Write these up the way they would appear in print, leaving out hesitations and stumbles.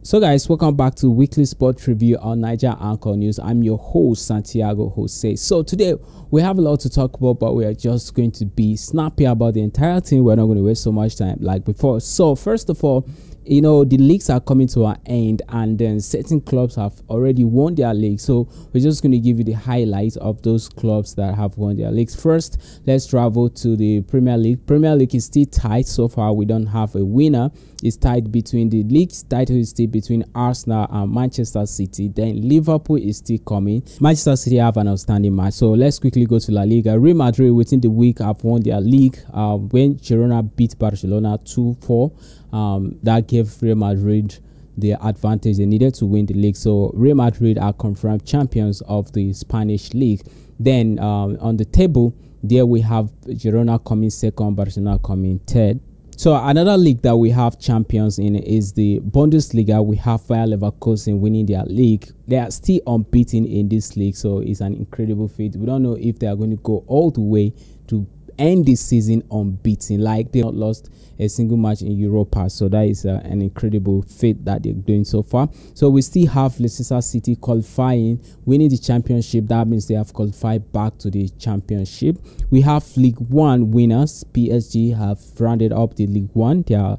So guys, welcome back to weekly sport review on Niger Anchor News. I'm your host Santiago Jose. So today we have a lot to talk about, but we are just going to be snappy about the entire thing. We're not going to waste so much time like before. So first of all, the leagues are coming to an end, and then certain clubs have already won their league. So we're just going to give you the highlights of those clubs that have won their leagues. First, let's travel to the Premier League. Premier League is still tight so far. We don't have a winner. It's tied between the league's title is still between Arsenal and Manchester City. Then Liverpool is still coming. Manchester City have an outstanding match. So let's quickly go to La Liga. Real Madrid within the week have won their league when Girona beat Barcelona 2-4. That gave Real Madrid the advantage they needed to win the league. So Real Madrid are confirmed champions of the Spanish league. Then on the table, there we have Girona coming second, Barcelona coming third. So another league that we have champions in is the Bundesliga. We have Bayer Leverkusen winning their league. They are still unbeaten in this league, so it's an incredible feat. We don't know if they are going to go all the way to end this season unbeaten. Like, they have not lost a single match in Europa, so that is an incredible feat that they're doing so far. So we still have Leicester City qualifying, winning the championship. That means they have qualified back to the championship. We have League One winners. PSG have rounded up the League One. They are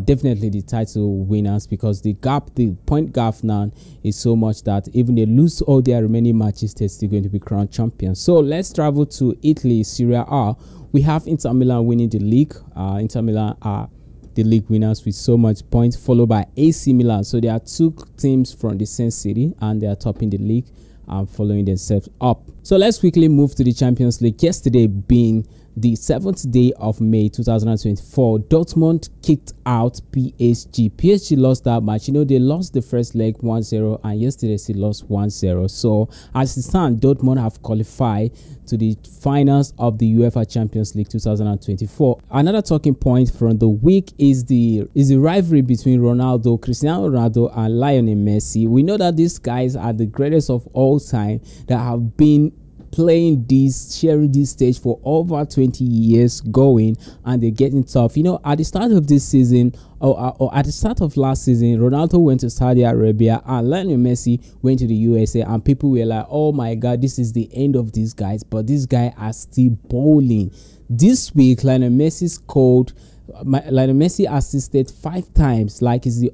definitely the title winners, because the point gap now is so much that even they lose all their remaining matches, they're still going to be crowned champions. So let's travel to Italy, Serie A. We have Inter Milan winning the league. Inter Milan are the league winners with so much points, followed by AC Milan. So there are two teams from the same city, and they are topping the league and following themselves up. So let's quickly move to the Champions League. Yesterday being the 7th day of May 2024, Dortmund kicked out PSG. PSG lost that match. They lost the first leg 1-0, and yesterday they lost 1-0. So as it stands, Dortmund have qualified to the finals of the UEFA Champions League 2024. Another talking point from the week is the rivalry between Cristiano Ronaldo and Lionel Messi. We know that these guys are the greatest of all time that have been sharing this stage for over 20 years going, and they're getting tough. At the start of this season, or at the start of last season, Ronaldo went to Saudi Arabia and Lionel Messi went to the USA, and people were like, oh my god, this is the end of these guys. But these guys are still bowling. This week, Lionel Messi assisted 5 times. Like, he's the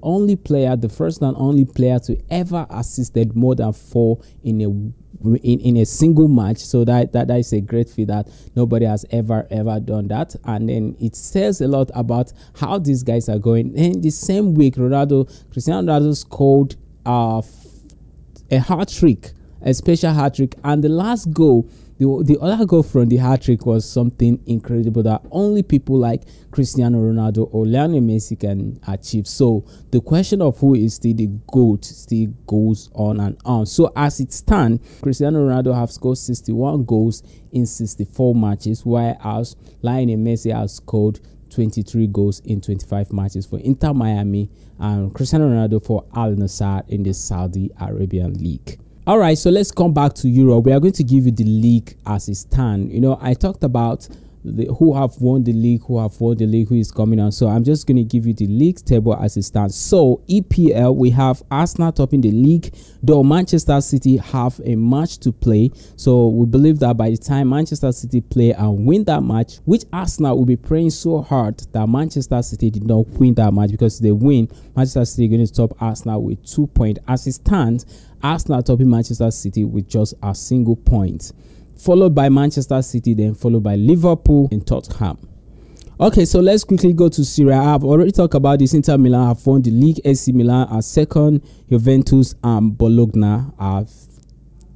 first and only player to ever assisted more than 4 in a single match. So that is a great feat that nobody has ever done that. And then it says a lot about how these guys are going. And the same week, Cristiano Ronaldo scored a hat-trick, a special hat-trick, and the last goal, the other goal from the hat-trick was something incredible that only people like Cristiano Ronaldo or Lionel Messi can achieve. So the question of who is still the GOAT still goes on and on. So as it stands, Cristiano Ronaldo have scored 61 goals in 64 matches, whereas Lionel Messi has scored 23 goals in 25 matches for Inter Miami, and Cristiano Ronaldo for Al Nassr in the Saudi Arabian League. All right, so let's come back to Europe. We are going to give you the league as it stands. I talked about who have won the league, who is coming on. So I'm just going to give you the league table as it stands. So EPL, we have Arsenal topping the league, though Manchester City have a match to play. So we believe that by the time Manchester City play and win that match, which Arsenal will be praying so hard that Manchester City did not win that match, because if they win, Manchester City is going to top Arsenal with 2 points. As it stands, Arsenal topping Manchester City with just a single point, followed by Manchester City, then followed by Liverpool and Tottenham. Okay, so let's quickly go to Serie A. I've already talked about this. Inter Milan have won the league. AC Milan are second. Juventus and Bologna are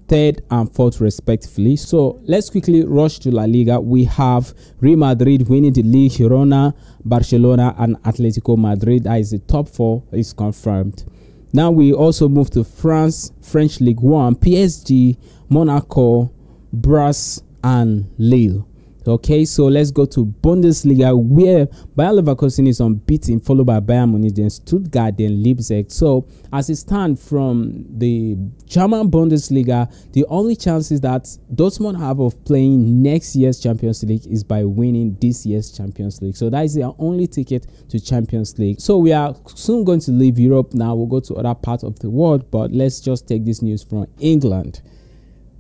third and fourth respectively. So let's quickly rush to La Liga. We have Real Madrid winning the league. Girona, Barcelona and Atletico Madrid, that is the top 4, is confirmed. Now we also move to French League One. PSG, Monaco, Brest and Lille. Okay, so let's go to Bundesliga, where Bayer Leverkusen is unbeaten, followed by Bayern Munich, then Stuttgart, then Leipzig. So as it stands from the German Bundesliga, the only chances that Dortmund have of playing next year's Champions League is by winning this year's Champions League. So that is their only ticket to Champions League. So we are soon going to leave Europe now. We'll go to other parts of the world, but let's just take this news from England.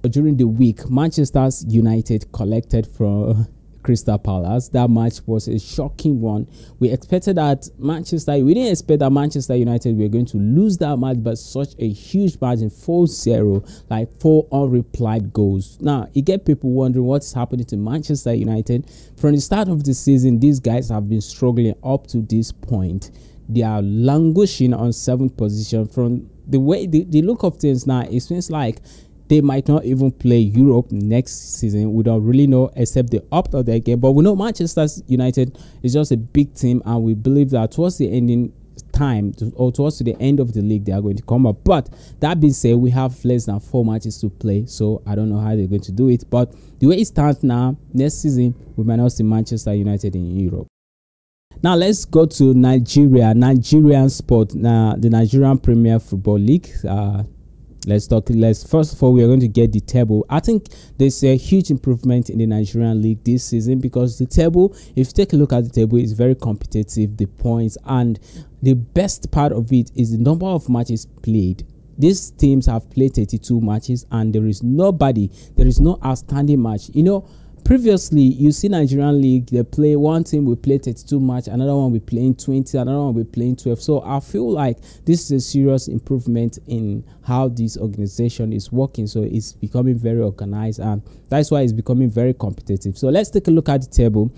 During the week, Manchester United collected from Crystal Palace. That match was a shocking one. We didn't expect that Manchester United were going to lose that match, but such a huge margin, 4-0, like 4 unreplied goals. Now, it get people wondering what's happening to Manchester United. From the start of the season, these guys have been struggling up to this point. They are languishing on 7th position. From the way the look of things now, it seems like they might not even play Europe next season. We don't really know, except they opt out their game. But we know Manchester United is just a big team, and we believe that towards the ending time, towards the end of the league, they are going to come up. But that being said, we have less than 4 matches to play, so I don't know how they're going to do it. But the way it stands now, next season, we might not see Manchester United in Europe. Now let's go to Nigeria, Nigerian sport. Now the Nigerian Premier Football League. First of all, we are going to get the table. I think there's a huge improvement in the Nigerian league this season, because the table, if you take a look at the table, is very competitive, the points, and the best part of it is the number of matches played. These teams have played 32 matches, and there is no outstanding match. You know, previously, you see Nigerian league, they play one team will play 32 match, another one will be playing 20, another one will be playing 12. So I feel like this is a serious improvement in how this organization is working. So it's becoming very organized, and that's why it's becoming very competitive. So let's take a look at the table.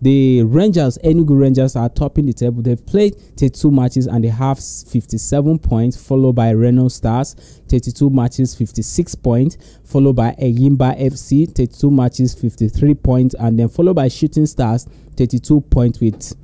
The Enugu Rangers are topping the table. They've played 32 matches and they have 57 points, followed by Reno Stars, 32 matches, 56 points, followed by Eyimba FC, 32 matches, 53 points, and then followed by Shooting Stars, 32 points with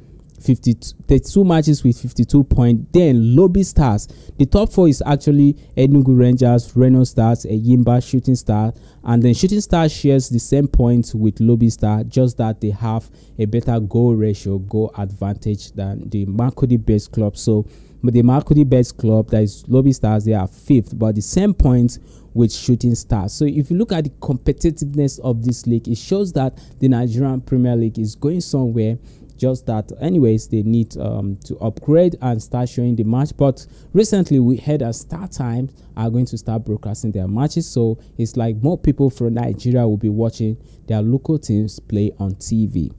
32 matches with 52 points. Then Lobby Stars. The top 4 is actually Enugu Rangers, Reno Stars, Eyimba, Shooting Stars, and then Shooting Stars shares the same points with Lobby Stars, just that they have a better goal ratio, goal advantage than the Makurdi based club. So but the Makurdi based club, that is Lobby Stars, they are 5th, but the same points with Shooting Stars. So if you look at the competitiveness of this league, it shows that the Nigerian Premier League is going somewhere. Just that anyways, they need to upgrade and start showing the match. But recently we heard that Start Times are going to start broadcasting their matches, so it's like more people from Nigeria will be watching their local teams play on TV.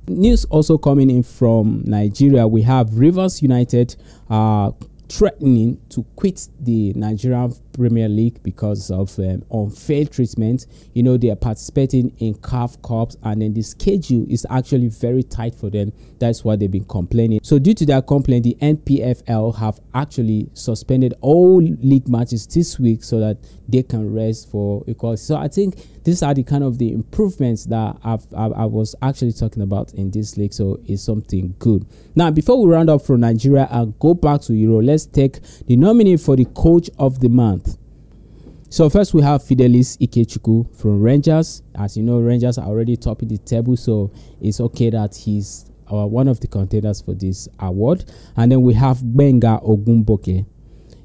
News also coming in from Nigeria. We have Rivers United threatening to quit the Nigerian Premier League because of unfair treatment. You know, they are participating in CAF Cups, and then the schedule is actually very tight for them. That's why they've been complaining. So due to their complaint, the NPFL have actually suspended all league matches this week so that they can rest for a cause. So I think these are the kind of the improvements that I was actually talking about in this league. So it's something good. Now, before we round up from Nigeria and go back to Euro, let's take the nominee for the coach of the month. So first we have Fidelis Ikechukwu from Rangers. As you know, Rangers are already topping the table, so it's okay that he's one of the contenders for this award. And then we have Benga Ogunboke.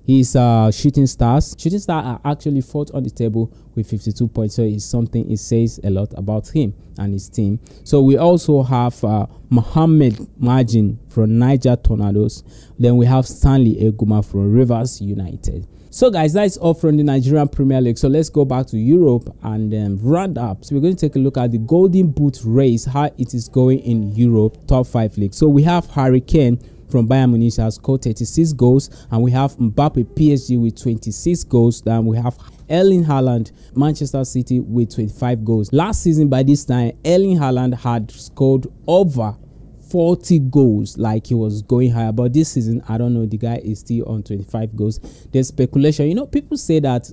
He's Shooting Stars. Shooting Stars are actually 4th on the table with 52 points. So it's something, it says a lot about him and his team. So we also have Mohammed Majin from Niger Tornadoes. Then we have Stanley Eguma from Rivers United. So guys, that's all from the Nigerian Premier League. So let's go back to Europe and round up. So we're going to take a look at the Golden Boot race, how it is going in Europe, top 5 leagues. So we have Harry Kane from Bayern Munich has scored 36 goals, and we have Mbappe PSG with 26 goals. Then we have Erling Haaland, Manchester City with 25 goals. Last season by this time, Erling Haaland had scored over 40 goals, like he was going higher. But this season, I don't know, the guy is still on 25 goals. There's speculation. You know, people say that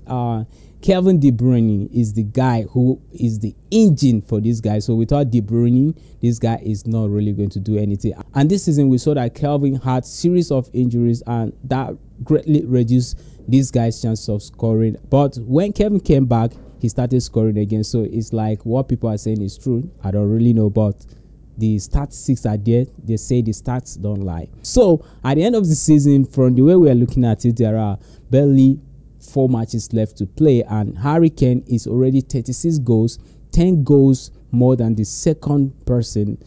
Kevin De Bruyne is the guy who is the engine for this guy. So without De Bruyne, this guy is not really going to do anything. And this season, we saw that Kevin had series of injuries, and that greatly reduced this guy's chance of scoring. But when Kevin came back, he started scoring again. So it's like what people are saying is true. I don't really know, but the statistics are there. They say the stats don't lie. So at the end of the season, from the way we are looking at it, there are barely 4 matches left to play, and Harry Kane is already 36 goals, 10 goals more than the second person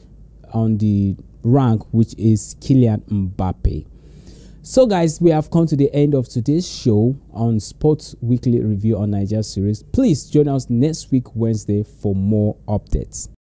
on the rank, which is Kylian Mbappe. So guys, we have come to the end of today's show on Sports Weekly Review on Nigeria series. Please join us next week Wednesday for more updates.